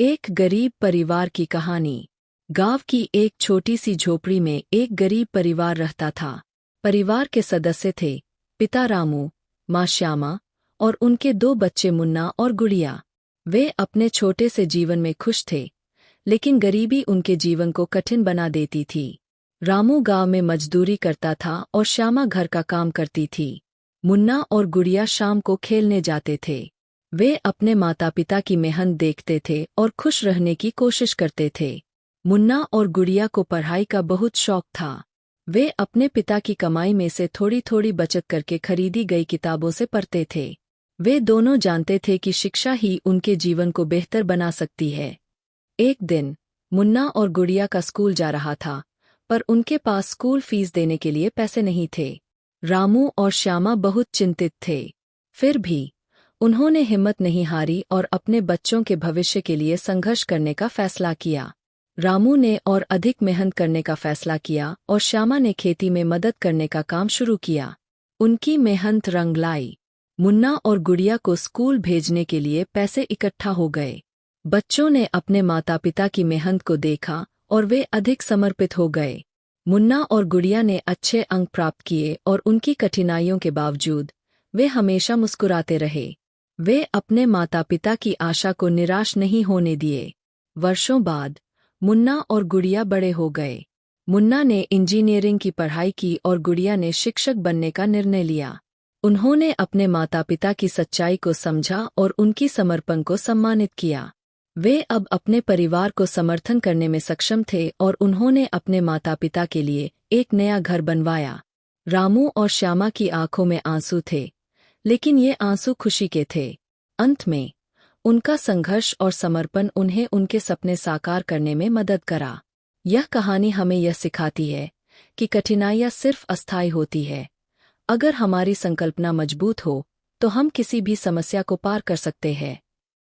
एक गरीब परिवार की कहानी। गांव की एक छोटी सी झोपड़ी में एक गरीब परिवार रहता था। परिवार के सदस्य थे पिता रामू, माँ श्यामा और उनके दो बच्चे मुन्ना और गुड़िया। वे अपने छोटे से जीवन में खुश थे, लेकिन गरीबी उनके जीवन को कठिन बना देती थी। रामू गांव में मजदूरी करता था और श्यामा घर का काम करती थी। मुन्ना और गुड़िया शाम को खेलने जाते थे। वे अपने माता पिता की मेहनत देखते थे और खुश रहने की कोशिश करते थे। मुन्ना और गुड़िया को पढ़ाई का बहुत शौक था। वे अपने पिता की कमाई में से थोड़ी थोड़ी बचत करके खरीदी गई किताबों से पढ़ते थे। वे दोनों जानते थे कि शिक्षा ही उनके जीवन को बेहतर बना सकती है। एक दिन मुन्ना और गुड़िया का स्कूल जा रहा था, पर उनके पास स्कूल फीस देने के लिए पैसे नहीं थे। रामू और श्यामा बहुत चिंतित थे। फिर भी उन्होंने हिम्मत नहीं हारी और अपने बच्चों के भविष्य के लिए संघर्ष करने का फैसला किया। रामू ने और अधिक मेहनत करने का फैसला किया और श्यामा ने खेती में मदद करने का काम शुरू किया। उनकी मेहनत रंग लाई। मुन्ना और गुड़िया को स्कूल भेजने के लिए पैसे इकट्ठा हो गए। बच्चों ने अपने माता पिता की मेहनत को देखा और वे अधिक समर्पित हो गए। मुन्ना और गुड़िया ने अच्छे अंक प्राप्त किए और उनकी कठिनाइयों के बावजूद वे हमेशा मुस्कुराते रहे। वे अपने माता पिता की आशा को निराश नहीं होने दिए। वर्षों बाद मुन्ना और गुड़िया बड़े हो गए। मुन्ना ने इंजीनियरिंग की पढ़ाई की और गुड़िया ने शिक्षक बनने का निर्णय लिया। उन्होंने अपने माता पिता की सच्चाई को समझा और उनकी समर्पण को सम्मानित किया। वे अब अपने परिवार को समर्थन करने में सक्षम थे और उन्होंने अपने माता पिता के लिए एक नया घर बनवाया। रामू और श्यामा की आंखों में आंसू थे, लेकिन ये आंसू खुशी के थे। अंत में उनका संघर्ष और समर्पण उन्हें उनके सपने साकार करने में मदद करा। यह कहानी हमें यह सिखाती है कि कठिनाइयाँ सिर्फ अस्थायी होती है। अगर हमारी संकल्पना मजबूत हो तो हम किसी भी समस्या को पार कर सकते हैं।